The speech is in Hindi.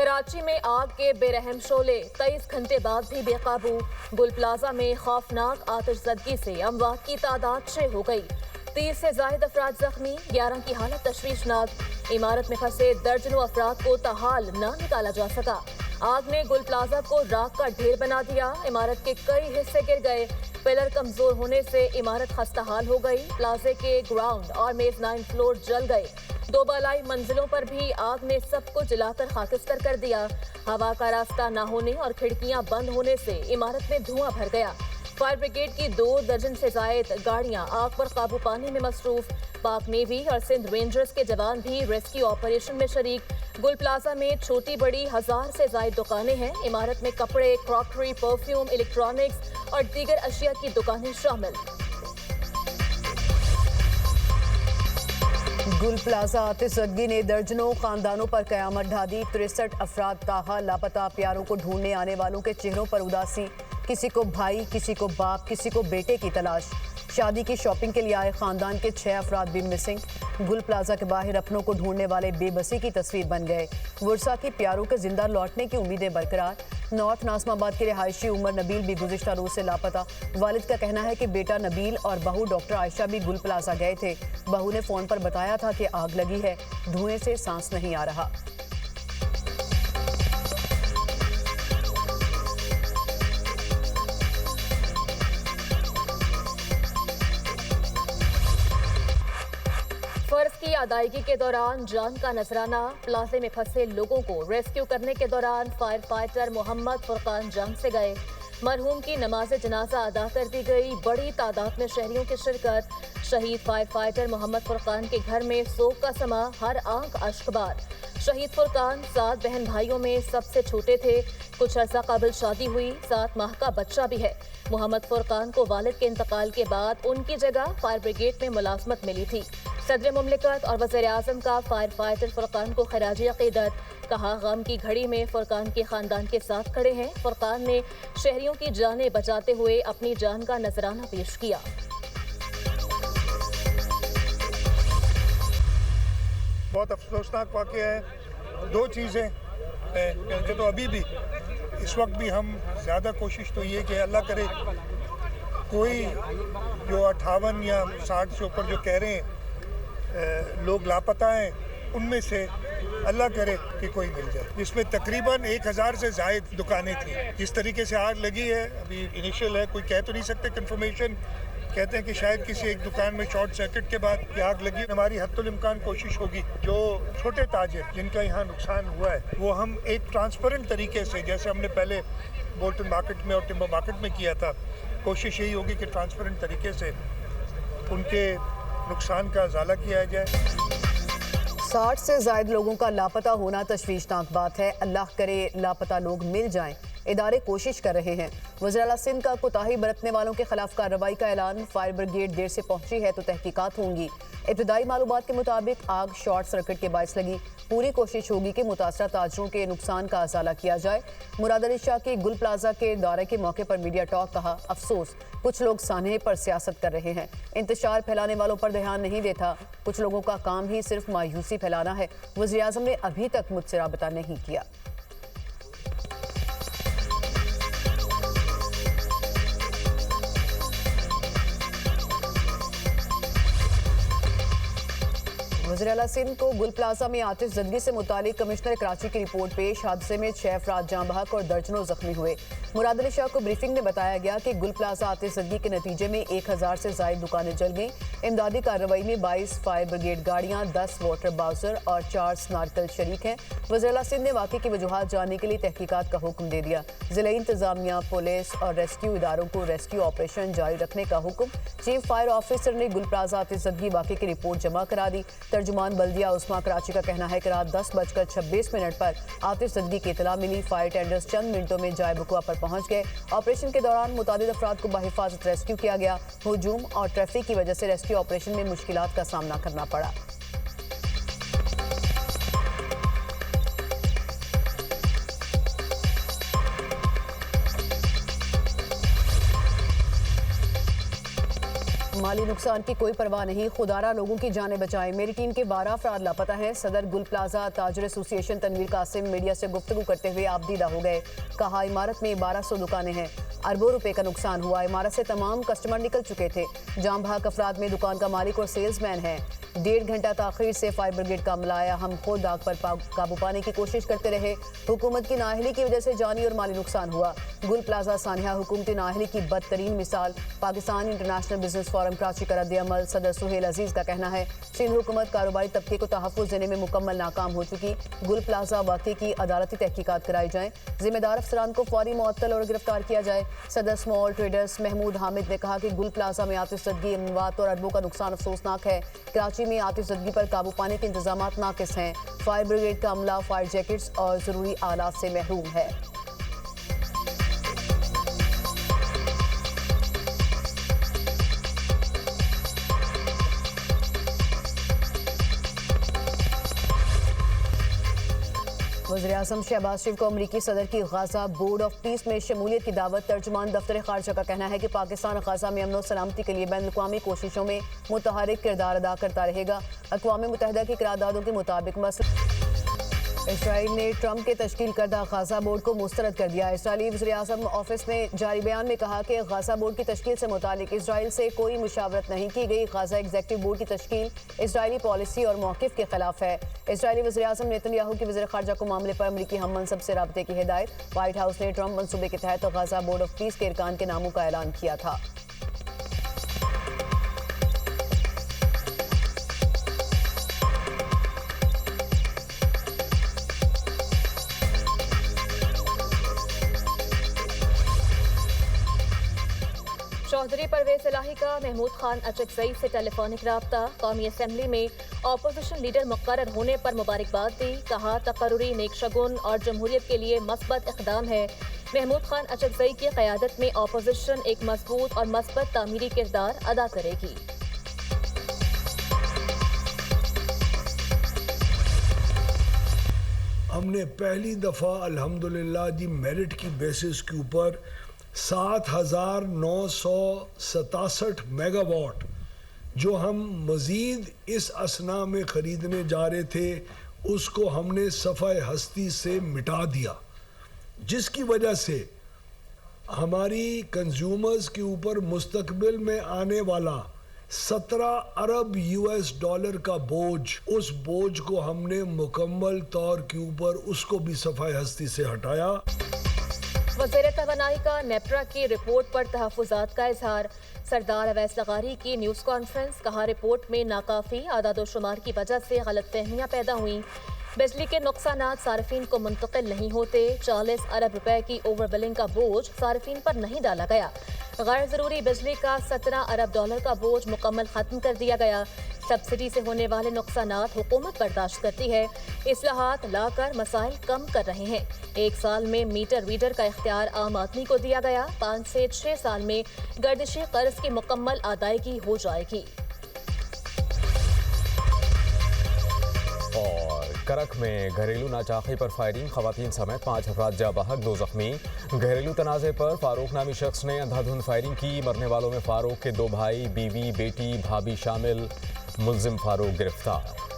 कराची में आग के बेरहम शोले 23 घंटे बाद भी बेकाबू। गुल प्लाजा में खौफनाक आतिशज़दगी से अमवात की तादाद 6 हो गई। 30 से जायद अफराद जख्मी, 11 की हालत तशवीशनाक। इमारत में फंसे दर्जनों अफराद को ताहाल न निकाला जा सका। आग ने गुल प्लाजा को राख का ढेर बना दिया। इमारत के कई हिस्से गिर गए। पिलर कमजोर होने से इमारत खस्ताहाल हो गई। प्लाजे के ग्राउंड और मेजनाइन फ्लोर जल गए। 2 बालाई मंजिलों पर भी आग ने सब कुछ जलाकर खाकिस्तर कर दिया। हवा का रास्ता न होने और खिड़कियां बंद होने से इमारत में धुआं भर गया। फायर ब्रिगेड की 2 दर्जन से जायद गाड़ियां आग पर काबू पाने में मसरूफ। पाक नेवी और सिंध रेंजर्स के जवान भी रेस्क्यू ऑपरेशन में शरीक। गुल प्लाजा में छोटी बड़ी 1000 से जायद दुकानें हैं। इमारत में कपड़े, क्रॉकरी, परफ्यूम, इलेक्ट्रॉनिक्स और दीगर अशिया की दुकानें शामिल। गुल प्लाजा आतिशज़दगी ने दर्जनों खानदानों पर कयामत ढा दी। 63 अफराद ताहा लापता। प्यारों को ढूंढने आने वालों के चेहरों पर उदासी। किसी को भाई, किसी को बाप, किसी को बेटे की तलाश। शादी की शॉपिंग के लिए आए खानदान के 6 अफराद भी मिसिंग। गुल प्लाजा के बाहर अपनों को ढूंढने वाले बेबसी की तस्वीर बन गए। वर्षा की प्यारों के जिंदा लौटने की उम्मीदें बरकरार। नॉर्थ नाज़िमाबाद के रिहायशी उमर नबील भी गुज़िश्ता रोज से लापता। वालिद का कहना है कि बेटा नबील और बहू डॉक्टर आयशा भी गुल प्लाजा गए थे। बहू ने फ़ोन पर बताया था कि आग लगी है, धुएं से सांस नहीं आ रहा। फर्ज की अदायगी के दौरान जान का नजराना। प्लाजे में फंसे लोगों को रेस्क्यू करने के दौरान फायर फाइटर मोहम्मद फुरकान जान से गए। मरहूम की नमाज जनाजा अदा कर दी गई। बड़ी तादाद में शहरियों की शिरकत। शहीद फायर फाइटर मोहम्मद फुरकान के घर में सोग का समा, हर आंख अश्कबार। शहीद फुरकान 7 बहन भाइयों में सबसे छोटे थे। कुछ अर्सा कबल शादी हुई, 7 माह का बच्चा भी है। मोहम्मद फुरकान को वालिद के इंतकाल के बाद उनकी जगह फायर ब्रिगेड में मुलाजमत मिली थी। सदर मुमलिकत और वज़ीर आज़म का फायर फाइटर फुरकान को खराजी अक़ीदत। कहा, गम की घड़ी में फुरकान के खानदान के साथ खड़े हैं। फुरकान ने शहरियों की जानें बचाते हुए अपनी जान का नजराना पेश किया। बहुत अफसोसनाक वाक़या है। 2 चीज़ें कि तो अभी भी इस वक्त भी हम ज़्यादा कोशिश तो ये कि अल्लाह करे कोई जो 58 या 60 से ऊपर जो कह रहे हैं लोग लापता हैं, उनमें से अल्लाह करे कि कोई मिल जाए। जिसमें तकरीबन 1000 से ज़ायद दुकानें थी। जिस तरीके से आग लगी है अभी इनिशियल है, कोई कह तो नहीं सकते कंफर्मेशन। कहते हैं कि शायद किसी एक दुकान में शॉर्ट सर्किट के बाद ये आग लगी। हमारी हद्दुल इम्कान कोशिश होगी जो छोटे ताजिर जिनका यहाँ नुकसान हुआ है वो हम एक ट्रांसपेरेंट तरीके से, जैसे हमने पहले बोल्टन मार्केट में और टिम्बर मार्केट में किया था, कोशिश यही होगी कि ट्रांसपेरेंट तरीके से उनके नुकसान का अजाला किया जाए। 60 से ज़ायद लोगों का लापता होना तशवीशनाक बात है। अल्लाह करे लापता लोग मिल जाएं। इदारे कोशिश कर रहे हैं। वज़ीर आला सिंध का कोताही बरतने वालों के खिलाफ कार्रवाई का ऐलान। फायर ब्रिगेड देर से पहुंची है तो तहकीकात होंगी। इब्तदाई मालूमात के मुताबिक आग शॉर्ट सर्किट के बायस लगी। पूरी कोशिश होगी कि मुतासरा ताजरों के नुकसान का अजाला किया जाए। मुराद अली शाह के गुल प्लाजा के दौरे के मौके पर मीडिया टॉक। कहा, अफसोस कुछ लोग सानहे पर सियासत कर रहे हैं, इंतशार फैलाने वालों पर ध्यान नहीं देता। कुछ लोगों का काम ही सिर्फ मायूसी फैलाना है। वज़ीर आज़म ने अभी तक मुझसे राबता नहीं किया। वज़ीर आला सिंध को गुल प्लाजा में आतिशज़दगी से मुतालिक कमिश्नर कराची की रिपोर्ट पेश। हादसे में 6 अफराद जाँ बहक और दर्जनों जख्मी हुए। मुराद अली शाह को ब्रीफिंग में बताया गया कि गुल प्लाजा आतिशज़दगी के नतीजे में 1000 से ज़ायद दुकानें जल गईं। इमदादी कार्रवाई में 22 फायर ब्रिगेड गाड़ियाँ, 10 वाटर बाउजर और 4 स्नार्कल शरीक हैं। वज़ीर आला सिंध ने वाक़े की वजूहात जानने के लिए तहकीकात का हुक्म दे दिया। ज़िला इंतजामिया, पुलिस और रेस्क्यू इदारों को रेस्क्यू ऑपरेशन जारी रखने का हुक्म। चीफ फायर ऑफिसर ने गुल प्लाजा आतिशज़दगी वाक़े की रिपोर्ट जमा करा दी। तर्जुमान बल्दिया उस्मा कराची का कहना है कि रात 10:26 पर आतिशज़दगी की इत्तला मिली। फायर टेंडर्स चंद मिनटों में जाए बुकवा पर पहुंच गए। ऑपरेशन के दौरान मुतादिद अफराद को बहिफाजत रेस्क्यू किया गया। हुजूम और ट्रैफिक की वजह से रेस्क्यू ऑपरेशन में मुश्किलात का सामना करना पड़ा। माली नुकसान की कोई परवाह नहीं, खुदारा लोगों की जानें बचाएं। मेरी टीम के 12 अफराद लापता हैं। सदर गुल प्लाजा ताजर एसोसिएशन तनवीर कासिम मीडिया से गुफ्तगू करते हुए आपदीदा हो गए। कहा, इमारत में 1200 दुकानें हैं, अरबों रुपए का नुकसान हुआ। इमारत से तमाम कस्टमर निकल चुके थे। जाम भाग अफराद में दुकान का मालिक और सेल्समैन है। 1.5 घंटा ताखीर से फायर ब्रिगेड का अमला आया। हम खुद आग पर काबू पाने की कोशिश करते रहे। हुकूमत की नाअहली की वजह से जानी और माली नुकसान हुआ। गुल प्लाजा सानिया हुकूमती नाअहली की बदतरीन मिसाल। Pakistan international business forum Karachi का रद्द-ए-अमल। सदर सुहेल अजीज का कहना है, सिंध हुकूमत कारोबारी तबके को तहफ़्फ़ुज़ देने में मुकम्मल नाकाम हो चुकी। गुल प्लाजा वाक़े की अदालती तहकीकात कराई जाए। जिम्मेदार अफसरान को फौरी मुअत्तल और गिरफ्तार किया जाए। सदर स्मॉल ट्रेडर्स महमूद हामिद ने कहा कि गुल प्लाजा में आतिशज़दगी, अमवात और अरबों का नुकसान अफसोसनाक है। कराची में आतिशज़दगी पर काबू पाने के इंतजामात नाकिस हैं। फायर ब्रिगेड का अमला फायर जैकेट्स और ज़रूरी आलात से महरूम है। वज़ीर-ए-आज़म शहबाज शरीफ को अमरीकी सदर की गाज़ा बोर्ड ऑफ पीस में शमूलियत की दावत। तर्जुमान दफ्तर खारजा का कहना है कि पाकिस्तान गाज़ा में अमन और सलामती के लिए बैनुल-अक़वामी कोशिशों में मुतहरिक किरदार अदा करता रहेगा। अक़वाम मुत्तहिदा की करारदादों के मुताबिक इसराइल ने ट्रंप के तश्कील करदा गाज़ा बोर्ड को मुस्तरद कर दिया। इसराइली वज़ीर-ए-आज़म ऑफिस ने जारी बयान में कहा कि गाज़ा बोर्ड की तश्कील से मुतालिक इसराइल से कोई मुशावरत नहीं की गई। गाज़ा एग्जीक्यूटिव बोर्ड की तश्कील इसराइली पॉलिसी और मौक़िफ़ के खिलाफ है। इसराइली वज़ीर-ए-आज़म नेतन्याहू की वज़ीर ख़ारजा को मामले पर अमरीकी हम मनसब से राब्ते की हिदायत। व्हाइट हाउस ने ट्रंप मनसूबे के तहत गाज़ा बोर्ड ऑफ पीस के अरकान के नामों का ऐलान किया था। चौधरी परवेज इलाही का महमूद खान अचकज़ई से टेलीफोनिक राब्ता। कौमी असम्बली में अपोजिशन लीडर मुकर्रर होने पर मुबारकबाद दी। कहा, तकर्रुरी नेक शगुन और जमहूरियत के लिए मस्बत इक़दाम है। महमूद खान अचकज़ई की क़यादत में अपोजिशन एक मजबूत और मस्बत तामीरी किरदार अदा करेगी। हमने पहली दफ़ा अल्हम्दुलिल्लाह जी मेरिट की बेसिस के ऊपर 7,967 मेगावाट जो हम मज़ीद इस असना में ख़रीदने जा रहे थे उसको हमने सफ़ाए हस्ती से मिटा दिया, जिसकी वजह से हमारी कंज्यूमर्स के ऊपर मुस्तकबिल में आने वाला 17 अरब US डॉलर का बोझ, उस बोझ को हमने मुकम्मल तौर के ऊपर उसको भी सफ़ाए हस्ती से हटाया। वज़ीर तवानाई का नेप्रा की रिपोर्ट पर तहफ़्फ़ुज़ात का इजहार। सरदार अवैस लगारी की न्यूज़ कॉन्फ्रेंस। कहा, रिपोर्ट में नाकाफ़ी आदाद-ओ-शुमार की वजह से गलतफहमियाँ पैदा हुई। बिजली के नुकसानात सार्फिन को मुंतकिल नहीं होते। 40 अरब रुपए की ओवर बिलिंग का बोझ सार्फिन पर नहीं डाला गया। गैर ज़रूरी बिजली का 17 अरब डॉलर का बोझ मुकम्मल ख़त्म कर दिया गया। सब्सिडी से होने वाले नुकसानात हुकूमत बर्दाश्त करती है। इस्लाहात लाकर मसाइल कम कर रहे हैं। 1 साल में मीटर रीडर का इख्तियार आम आदमी को दिया गया। 5 से 6 साल में गर्दिशी कर्ज की मुकम्मल अदायगी हो जाएगी। और करक में घरेलू नाचाखी पर फायरिंग, खवातीन समेत 5 अफराद जा बहक, 2 जख्मी। घरेलू तनाज़े पर फारूक नामी शख्स ने अंधाधुंध फायरिंग की। मरने वालों में फारूक के 2 भाई, बीवी, बेटी, भाभी शामिल। मुल्जिम फारूक गिरफ्तार।